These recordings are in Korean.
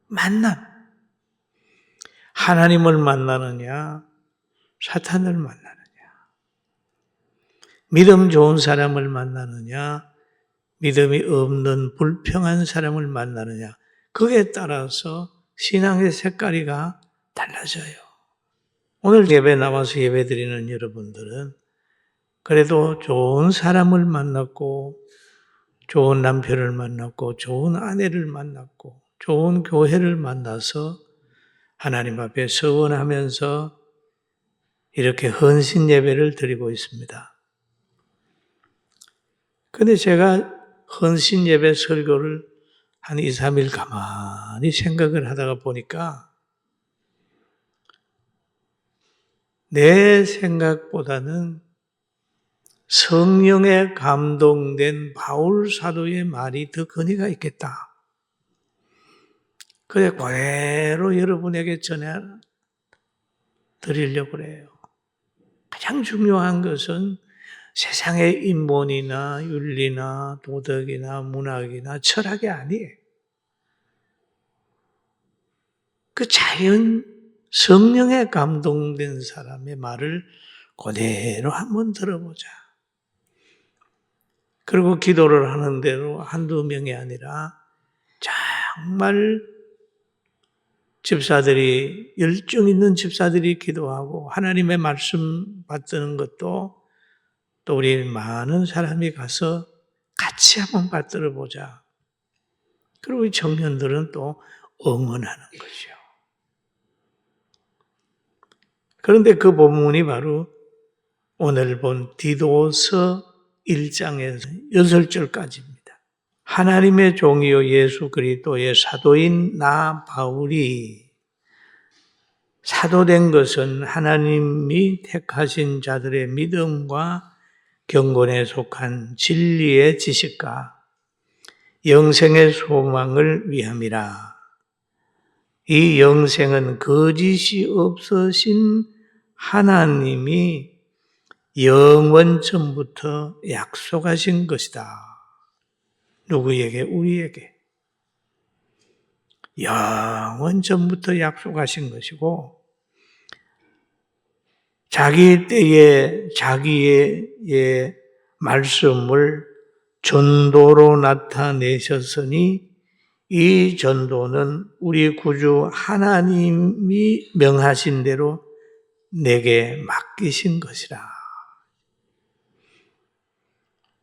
만남. 하나님을 만나느냐, 사탄을 만나느냐. 믿음 좋은 사람을 만나느냐, 믿음이 없는 불평한 사람을 만나느냐. 그에 따라서 신앙의 색깔이가 달라져요. 오늘 예배 나와서 예배 드리는 여러분들은 그래도 좋은 사람을 만났고, 좋은 남편을 만났고, 좋은 아내를 만났고, 좋은 교회를 만나서 하나님 앞에 서원하면서 이렇게 헌신 예배를 드리고 있습니다. 근데 제가 헌신 예배 설교를 한 2, 3일 가만히 생각을 하다가 보니까 내 생각보다는 성령에 감동된 바울 사도의 말이 더 권위가 있겠다. 그래 그대로 여러분에게 전해 드리려고 그래요. 가장 중요한 것은 세상의 인본이나 윤리나 도덕이나 문학이나 철학이 아니에요. 그 자연 성령에 감동된 사람의 말을 그대로 한번 들어보자. 그리고 기도를 하는 대로 한두 명이 아니라 정말 집사들이, 열정 있는 집사들이 기도하고 하나님의 말씀 받드는 것도 또 우리 많은 사람이 가서 같이 한번 받들어 보자. 그리고 이 청년들은 또 응원하는 거죠. 그런데 그 본문이 바로 오늘 본 디도서 1장에서 6절까지입니다. 하나님의 종이요 예수 그리스도의 사도인 나 바울이 사도된 것은 하나님이 택하신 자들의 믿음과 경건에 속한 진리의 지식과 영생의 소망을 위함이라. 이 영생은 거짓이 없으신 하나님이 영원 전부터 약속하신 것이다. 누구에게? 우리에게. 영원 전부터 약속하신 것이고 자기 때에 자기의 말씀을 전도로 나타내셨으니 이 전도는 우리 구주 하나님이 명하신 대로 내게 맡기신 것이라.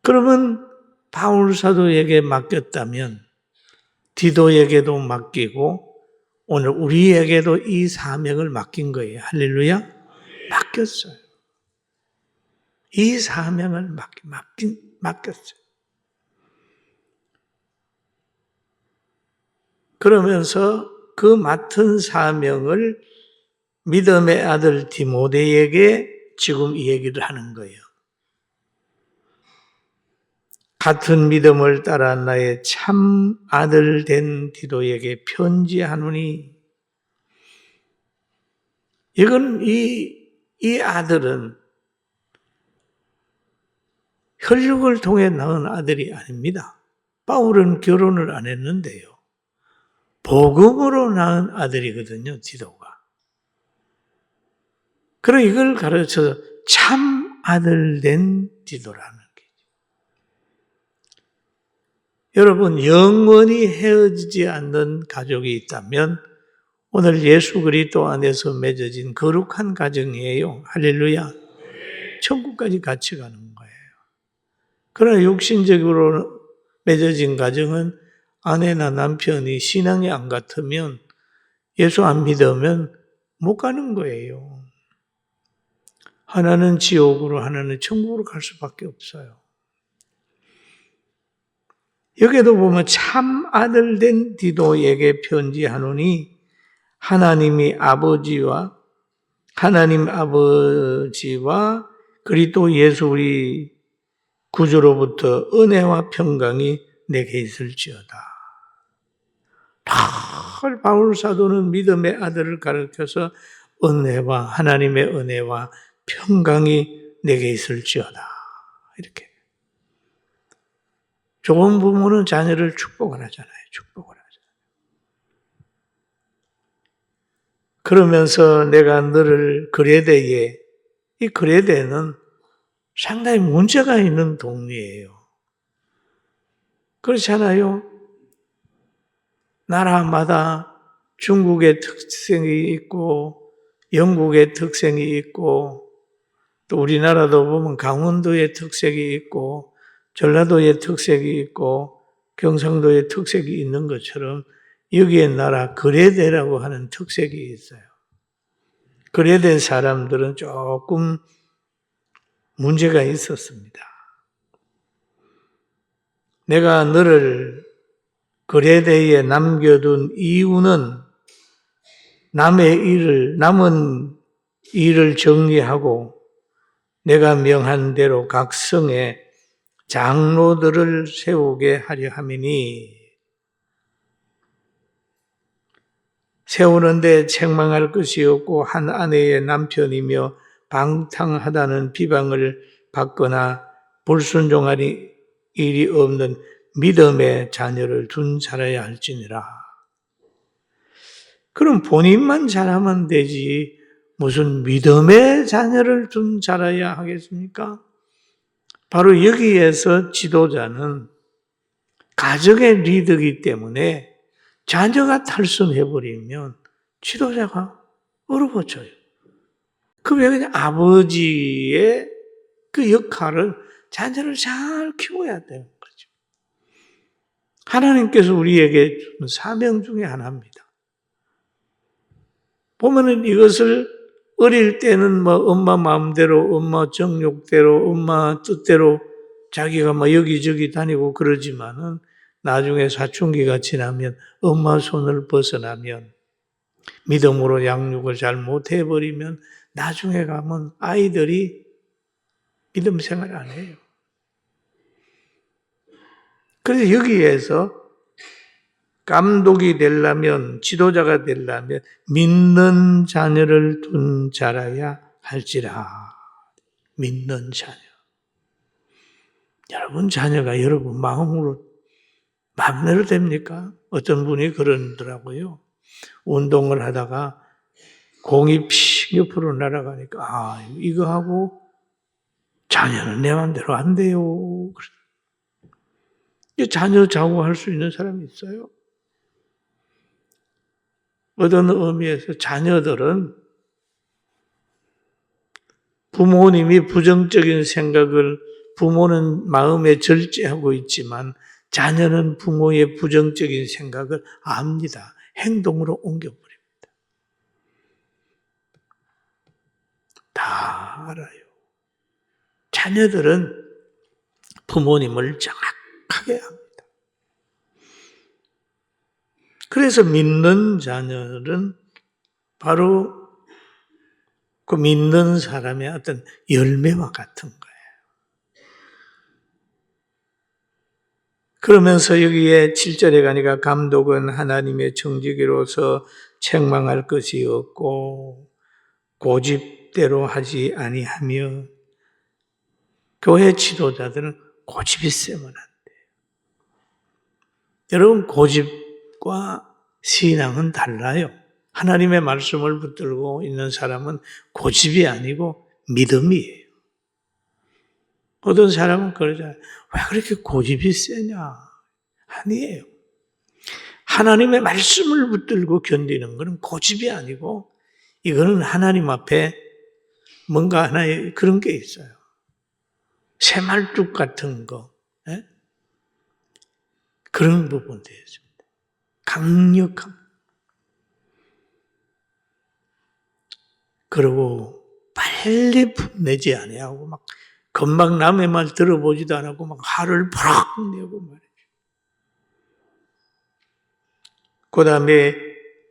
그러면 바울 사도에게 맡겼다면 디도에게도 맡기고 오늘 우리에게도 이 사명을 맡긴 거예요. 할렐루야. 맡겼어요. 이 사명을 맡겼어요. 그러면서 그 맡은 사명을 믿음의 아들 디모데에게 지금 이 얘기를 하는 거예요. 같은 믿음을 따라 나의 참 아들 된 디도에게 편지하노니 이건 이 아들은 혈육을 통해 낳은 아들이 아닙니다. 바울은 결혼을 안 했는데요. 복음으로 낳은 아들이거든요, 디도가. 그럼 이걸 가르쳐서 참 아들 된 디도라는 거죠. 여러분, 영원히 헤어지지 않는 가족이 있다면 오늘 예수 그리스도 안에서 맺어진 거룩한 가정이에요. 할렐루야. 천국까지 같이 가는 거예요. 그러나 육신적으로 맺어진 가정은 아내나 남편이 신앙이 안 같으면 예수 안 믿으면 못 가는 거예요. 하나는 지옥으로 하나는 천국으로 갈 수밖에 없어요. 여기에도 보면 참 아들 된 디도에게 편지하노니 하나님 아버지와 그리스도 예수 우리 구주로부터 은혜와 평강이 내게 있을지어다. 바울 사도는 믿음의 아들을 가르쳐서 하나님의 은혜와 평강이 내게 있을지어다. 이렇게. 좋은 부모는 자녀를 축복을 하잖아요. 축복을 하잖아요. 그러면서 내가 너를 그레데에, 이 그레데는 상당히 문제가 있는 동네예요. 그렇잖아요. 나라마다 중국의 특색이 있고 영국의 특색이 있고 또 우리나라도 보면 강원도의 특색이 있고 전라도의 특색이 있고 경상도의 특색이 있는 것처럼 여기에 나라 그레데라고 하는 특색이 있어요. 그레데 사람들은 조금 문제가 있었습니다. 내가 너를 그레데에 남겨둔 이유는 남은 일을 정리하고 내가 명한 대로 각 성에 장로들을 세우게 하려 함이니 세우는데 책망할 것이 없고 한 아내의 남편이며 방탕하다는 비방을 받거나 불순종할 일이 없는 믿음의 자녀를 둔 자라야 할지니라. 그럼 본인만 잘하면 되지 무슨 믿음의 자녀를 둔 자라야 하겠습니까? 바로 여기에서 지도자는 가정의 리더이기 때문에 자녀가 탈선해버리면 지도자가 어려워져요. 왜 그냥 아버지의 그 역할을 자녀를 잘 키워야 되는 거죠. 하나님께서 우리에게 주는 사명 중에 하나입니다. 보면은 이것을 어릴 때는 엄마 마음대로, 엄마 정욕대로, 엄마 뜻대로 자기가 여기저기 다니고 그러지만은 나중에 사춘기가 지나면 엄마 손을 벗어나면 믿음으로 양육을 잘 못해버리면 나중에 가면 아이들이 믿음 생활 안 해요. 그래서 여기에서 감독이 되려면, 지도자가 되려면 믿는 자녀를 둔 자라야 할지라. 믿는 자녀. 여러분 자녀가 여러분 마음대로 됩니까? 어떤 분이 그러더라고요. 운동을 하다가 공이 픽 옆으로 날아가니까 이거 하고 자녀는 내 마음대로 안 돼요. 자녀 좌우할 수 있는 사람이 있어요? 어떤 의미에서 자녀들은 부모님이 부정적인 생각을 부모는 마음에 절제하고 있지만 자녀는 부모의 부정적인 생각을 압니다. 행동으로 옮겨버립니다. 다 알아요. 자녀들은 부모님을 정확하게 압니다. 그래서 믿는 자녀는 바로 그 믿는 사람의 어떤 열매와 같은 거예요. 그러면서 여기에 7절에 가니까 감독은 하나님의 청지기로서 책망할 것이 없고 고집대로 하지 아니하며 교회 지도자들은 고집이 세면 안 돼요. 여러분 고집과 신앙은 달라요. 하나님의 말씀을 붙들고 있는 사람은 고집이 아니고 믿음이에요. 어떤 사람은 그러잖아요. 왜 그렇게 고집이 세냐? 아니에요. 하나님의 말씀을 붙들고 견디는 것은 고집이 아니고 이거는 하나님 앞에 뭔가 하나의 그런 게 있어요. 새말뚝 같은 거. 예? 그런 부분도 있습니다. 강력함. 그리고 빨리 분내지 아니하고 막 금방 남의 말 들어보지도 않고 막 화를 버럭 내고 말이죠. 그 다음에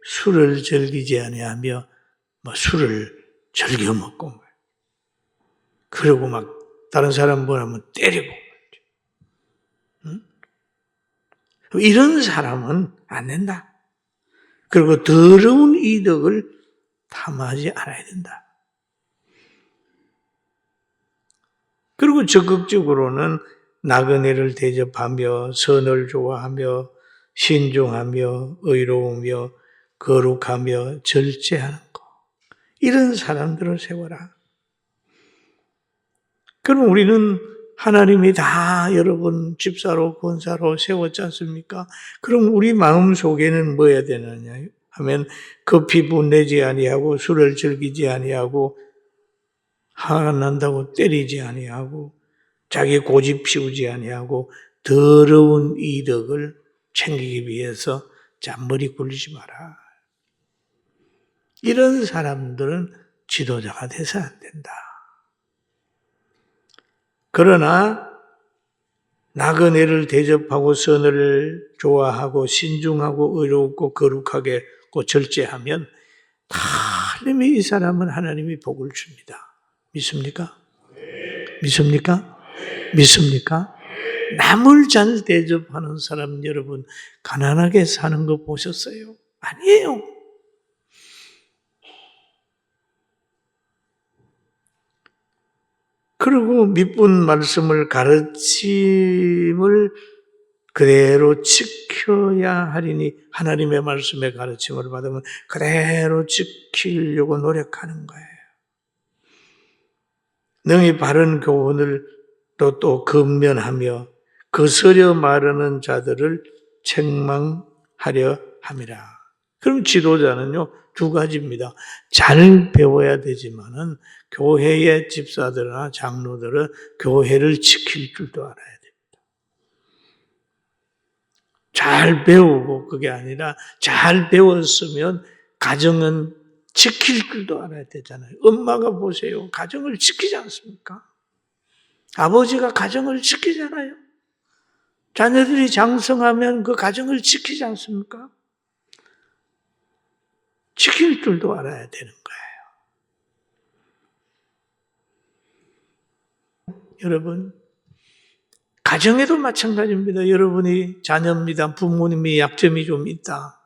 술을 즐기지 아니하며 술을 즐겨 먹고 말이죠. 그리고 막 다른 사람 뭐라면 때리고 말이죠. 응? 이런 사람은 안 된다. 그리고 더러운 이득을 탐하지 않아야 된다. 그리고 적극적으로는 나그네를 대접하며 선을 좋아하며 신중하며 의로우며 거룩하며 절제하는 것. 이런 사람들을 세워라. 그럼 우리는 하나님이 다 여러분 집사로 권사로 세웠지 않습니까? 그럼 우리 마음속에는 뭐 해야 되느냐 하면 급히 분내지 아니하고 술을 즐기지 아니하고 화가 난다고 때리지 아니하고 자기 고집 피우지 아니하고 더러운 이덕을 챙기기 위해서 잔머리 굴리지 마라. 이런 사람들은 지도자가 돼서 안 된다. 그러나 나그네를 대접하고 선을 좋아하고 신중하고 의롭고 거룩하게 절제하면 하나님이 이 사람은 하나님이 복을 줍니다. 믿습니까? 믿습니까? 믿습니까? 남을 잘 대접하는 사람 여러분 가난하게 사는 거 보셨어요? 아니에요. 그리고 믿은 말씀을 가르침을 그대로 지켜야 하리니 하나님의 말씀의 가르침을 받으면 그대로 지키려고 노력하는 거예요. 능히 바른 교훈을 또 근면하며 거스려 말하는 자들을 책망하려 함이라. 그럼 지도자는요, 두 가지입니다. 잘 배워야 되지만은 교회의 집사들이나 장로들은 교회를 지킬 줄도 알아야 됩니다. 잘 배우고 그게 아니라 잘 배웠으면 가정은 지킬 줄도 알아야 되잖아요. 엄마가 보세요. 가정을 지키지 않습니까? 아버지가 가정을 지키잖아요. 자녀들이 장성하면 그 가정을 지키지 않습니까? 지킬 줄도 알아야 되는 거예요. 여러분, 가정에도 마찬가지입니다. 여러분이 자녀입니다. 부모님이 약점이 좀 있다.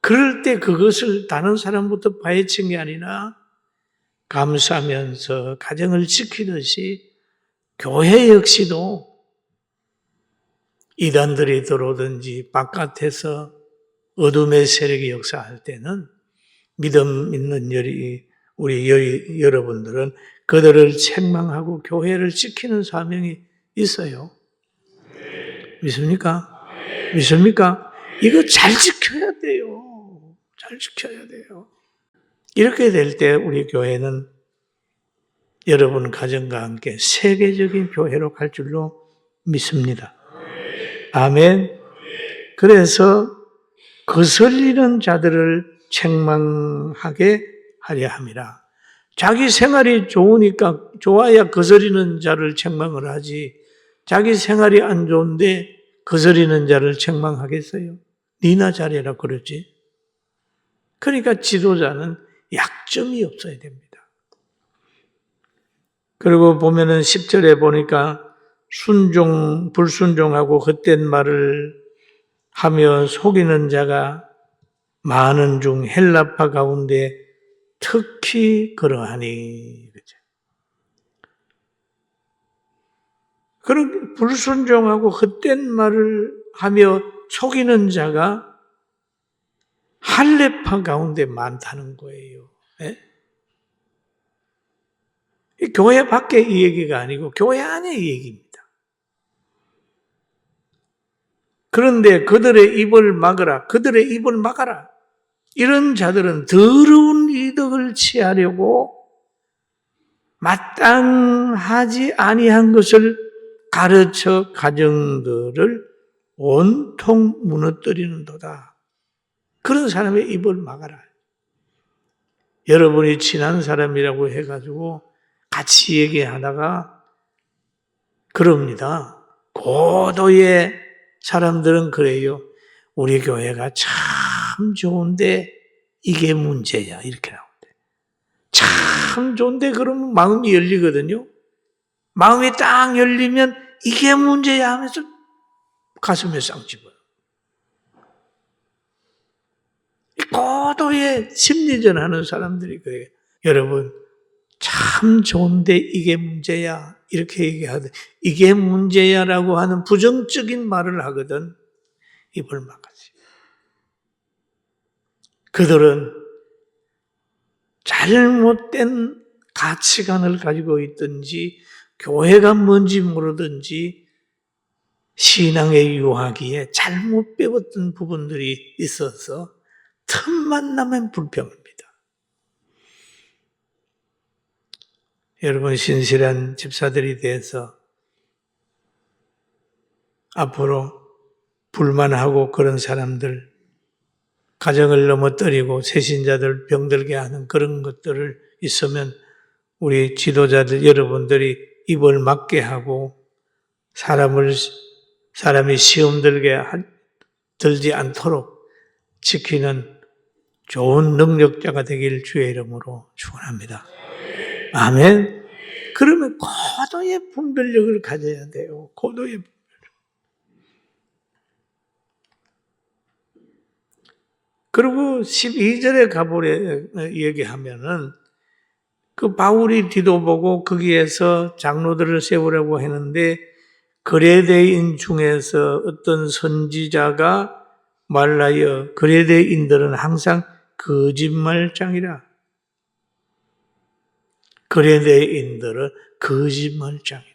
그럴 때 그것을 다른 사람부터 파헤친 게 아니라 감사하면서 가정을 지키듯이 교회 역시도 이단들이 들어오든지 바깥에서 어둠의 세력이 역사할 때는 믿음 있는 우리 여러분들은 그들을 책망하고 교회를 지키는 사명이 있어요. 믿습니까? 믿습니까? 이거 잘 지켜야 돼요. 잘 지켜야 돼요. 이렇게 될 때 우리 교회는 여러분 가정과 함께 세계적인 교회로 갈 줄로 믿습니다. 아멘. 그래서 거슬리는 자들을 책망하게 하려 함이라. 자기 생활이 좋아야 거스리는 자를 책망을 하지. 자기 생활이 안 좋은데 거스리는 자를 책망하겠어요? 니나 잘해라 그러지. 그러니까 지도자는 약점이 없어야 됩니다. 그리고 보면은 10절에 보니까 불순종하고 헛된 말을 하며 속이는 자가 많은 중 헬라파 가운데 특히 그러하니. 그런 불순종하고 헛된 말을 하며 속이는 자가 할례파 가운데 많다는 거예요. 네? 교회 밖에 이 얘기가 아니고 교회 안에 이 얘기입니다. 그런데 그들의 입을 막으라. 그들의 입을 막아라. 이런 자들은 더러운 이득을 취하려고 마땅하지 아니한 것을 가르쳐 가정들을 온통 무너뜨리는도다. 그런 사람의 입을 막아라. 여러분이 친한 사람이라고 해가지고 같이 얘기하다가 그럽니다. 고도의 사람들은 그래요. 우리 교회가 참 좋은데 이게 문제야. 이렇게 나오는데. 참 좋은데 그러면 마음이 열리거든요. 마음이 딱 열리면 이게 문제야 하면서 가슴에 쌍 집어요. 고도의 심리전 하는 사람들이 그래요. 여러분, 참 좋은데 이게 문제야. 이렇게 얘기하거든. 이게 문제야라고 하는 부정적인 말을 하거든. 입을 막았어요. 그들은 잘못된 가치관을 가지고 있든지 교회가 뭔지 모르든지 신앙의 유하기에 잘못 배웠던 부분들이 있어서 틈만 나면 불평합니다. 여러분, 신실한 집사들이 돼서 앞으로 불만하고 그런 사람들, 가정을 넘어뜨리고 새신자들 병들게 하는 그런 것들을 있으면 우리 지도자들 여러분들이 입을 막게 하고 사람이 시험 들지 않도록 지키는 좋은 능력자가 되길 주의 이름으로 축원합니다. 아멘. 그러면 고도의 분별력을 가져야 돼요. 고도의 분별력. 그리고 12절에 가보래 얘기하면은 그 바울이 뒤도 보고 거기에서 장로들을 세우려고 했는데 그레데인 중에서 어떤 선지자가 말하여 그레데인들은 항상 거짓말장이라. 그레데인들은 거짓말장이라.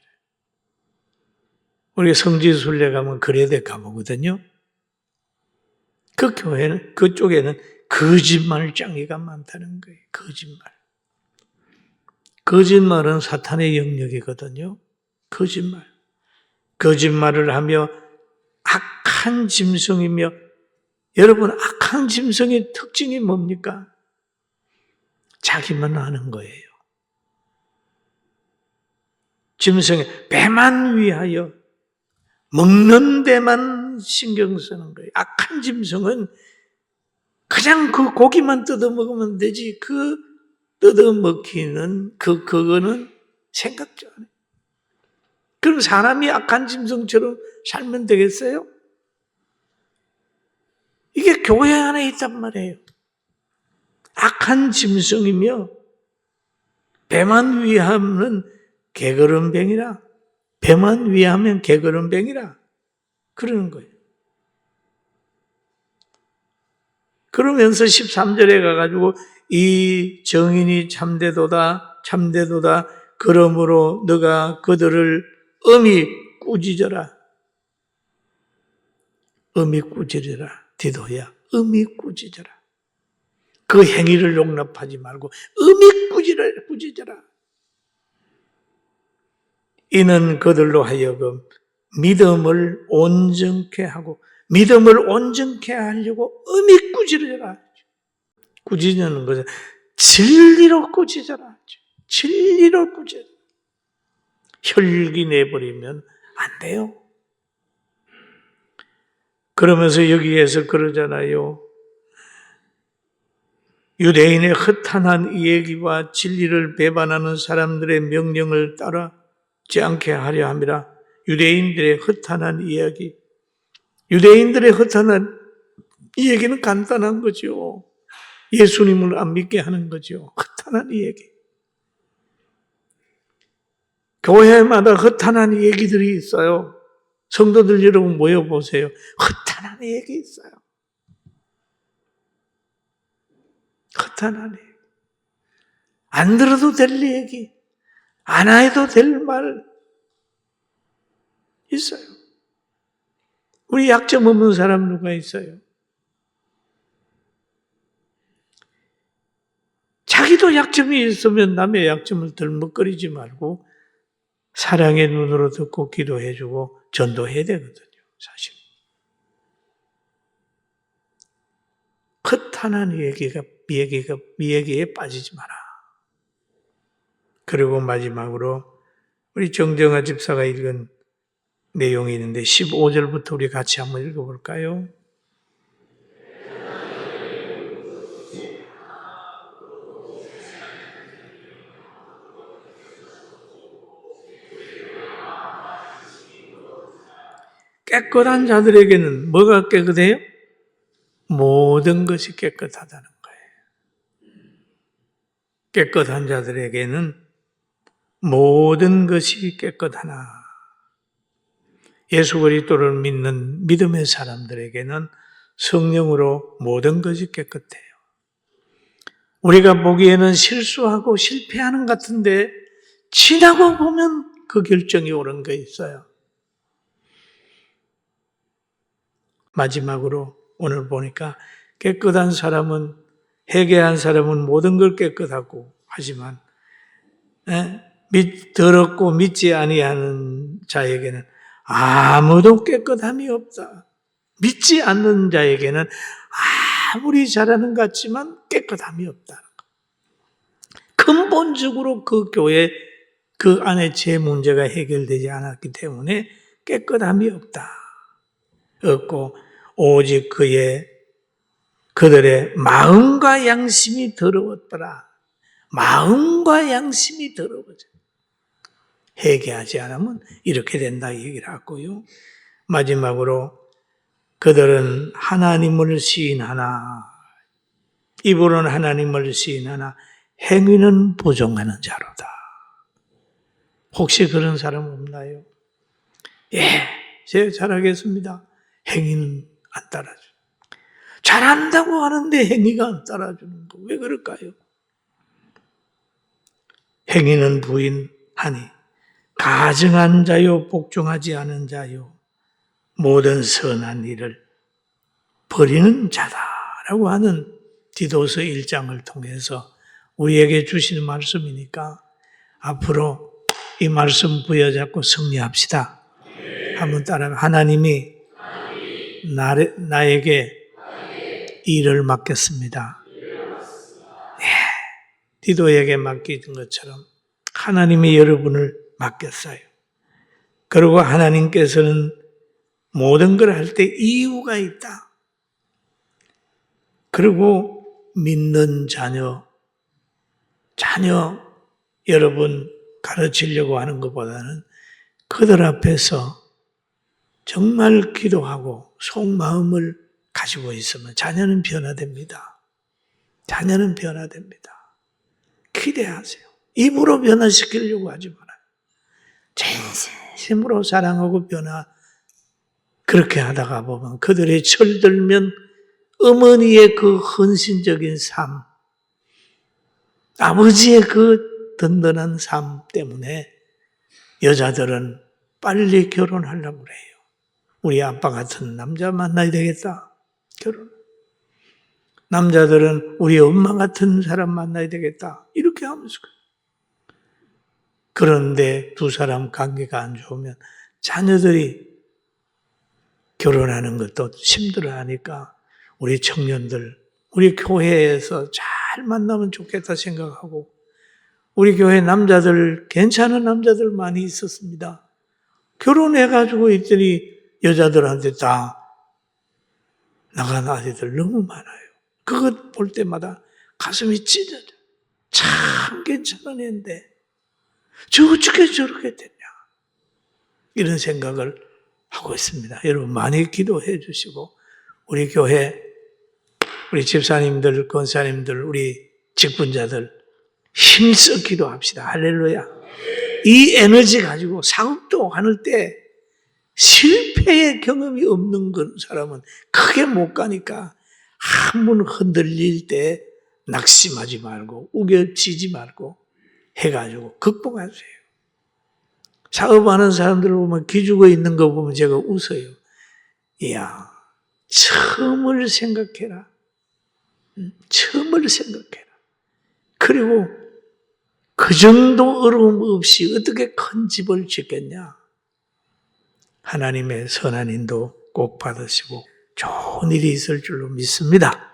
우리 성지순례 가면 그레데 가보거든요. 그 교회는, 그쪽에는 거짓말장이가 많다는 거예요. 거짓말. 거짓말은 사탄의 영역이거든요. 거짓말. 거짓말을 하며 악한 짐승이며, 여러분, 악한 짐승의 특징이 뭡니까? 자기만 아는 거예요. 짐승의 배만 위하여 먹는 데만 신경 쓰는 거예요. 악한 짐승은 그냥 그 고기만 뜯어먹으면 되지, 그 뜯어먹기는, 그거는 생각도 안 해요. 그럼 사람이 악한 짐승처럼 살면 되겠어요? 이게 교회 안에 있단 말이에요. 악한 짐승이며 배만 위하면 개걸음뱅이라. 배만 위하면 개걸음뱅이라. 그러는 거예요. 그러면서 13절에 가가지고 이 정인이 참되도다. 그러므로 너가 그들을 엄히 꾸짖어라. 엄히 꾸짖어라. 디도야, 엄히 꾸짖어라. 그 행위를 용납하지 말고 엄히 꾸짖어라. 이는 그들로 하여금 믿음을 온전케 하고, 믿음을 온전케 하려고 엄히 꾸짖어라. 꾸짖는 것은 진리로 꾸짖어라. 진리로 꾸짖어라. 혈기 내버리면 안 돼요. 그러면서 여기에서 그러잖아요. 유대인의 허탄한 이야기와 진리를 배반하는 사람들의 명령을 따르지 않게 하려 함이라. 유대인들의 허탄한 이야기. 유대인들의 허탄한 이야기는 간단한 거죠. 예수님을 안 믿게 하는 거죠. 허탄한 이야기. 교회마다 허탄한 얘기들이 있어요. 성도들 여러분 모여보세요. 허탄한 얘기 있어요. 허탄한 얘기. 안 들어도 될 얘기, 안 해도 될 말 있어요. 우리 약점 없는 사람 누가 있어요? 자기도 약점이 있으면 남의 약점을 덜먹거리지 말고 사랑의 눈으로 듣고 기도해주고 전도해야 되거든요. 사실. 허탄한 얘기에 빠지지 마라. 그리고 마지막으로 우리 정정아 집사가 읽은 내용이 있는데 15절부터 우리 같이 한번 읽어볼까요? 깨끗한 자들에게는 뭐가 깨끗해요? 모든 것이 깨끗하다는 거예요. 깨끗한 자들에게는 모든 것이 깨끗하나 예수 그리스도를 믿는 믿음의 사람들에게는 성령으로 모든 것이 깨끗해요. 우리가 보기에는 실수하고 실패하는 것 같은데 지나고 보면 그 결정이 옳은 거 있어요. 마지막으로 오늘 보니까 깨끗한 사람은, 회개한 사람은 모든 걸 깨끗하고 하지만 더럽고 믿지 아니하는 자에게는 아무도 깨끗함이 없다. 믿지 않는 자에게는 아무리 잘하는 것 같지만 깨끗함이 없다. 근본적으로 그 교회 그 안에 제 문제가 해결되지 않았기 때문에 깨끗함이 없고 오직 그들의 마음과 양심이 더러웠더라. 마음과 양심이 더러워져. 회개하지 않으면 이렇게 된다 얘기를 하고요. 마지막으로 그들은 하나님을 시인하나, 입으로는 하나님을 시인하나 행위는 부정하는 자로다. 혹시 그런 사람 없나요? 예, 제가 잘하겠습니다. 행위는 안 따라줘요. 잘한다고 하는데 행위가 안 따라주는 거. 왜 그럴까요? 행위는 부인하니 가증한 자요 복종하지 않은 자요 모든 선한 일을 버리는 자다라고 하는 디도서 1장을 통해서 우리에게 주시는 말씀이니까 앞으로 이 말씀 부여잡고 승리합시다. 한번 따라하면 하나님이 나에게 일을 맡겼습니다. 디도에게 맡긴 것처럼 하나님이 여러분을 맡겼어요. 그리고 하나님께서는 모든 걸 할 때 이유가 있다. 그리고 믿는 자녀 여러분 가르치려고 하는 것보다는 그들 앞에서 정말 기도하고 속마음을 가지고 있으면 자녀는 변화됩니다. 자녀는 변화됩니다. 기대하세요. 입으로 변화시키려고 하지 말아요. 진심으로 사랑하고 그렇게 하다가 보면 그들의 철들면 어머니의 그 헌신적인 삶, 아버지의 그 든든한 삶 때문에 여자들은 빨리 결혼하려고 그래요. 우리 아빠 같은 남자 만나야 되겠다. 결혼. 남자들은 우리 엄마 같은 사람 만나야 되겠다. 이렇게 하면서. 그런데 두 사람 관계가 안 좋으면 자녀들이 결혼하는 것도 힘들어하니까 우리 청년들, 우리 교회에서 잘 만나면 좋겠다 생각하고 우리 교회 남자들, 괜찮은 남자들 많이 있었습니다. 결혼해가지고 있더니 여자들한테 다 나간 아이들 너무 많아요. 그것 볼 때마다 가슴이 찢어져. 참 괜찮은 애인데 어떻게 저렇게 됐냐. 이런 생각을 하고 있습니다. 여러분 많이 기도해 주시고 우리 교회, 우리 집사님들, 권사님들, 우리 직분자들 힘써 기도합시다. 할렐루야. 이 에너지 가지고 사업도 하는 때 실패의 경험이 없는 사람은 크게 못 가니까 한 번 흔들릴 때 낙심하지 말고 우겨지지 말고 해가지고 극복하세요. 사업하는 사람들을 보면 기죽어 있는 거 보면 제가 웃어요. 이야, 처음을 생각해라. 처음을 생각해라. 그리고 그 정도 어려움 없이 어떻게 큰 집을 짓겠냐. 하나님의 선한 인도 꼭 받으시고 좋은 일이 있을 줄로 믿습니다.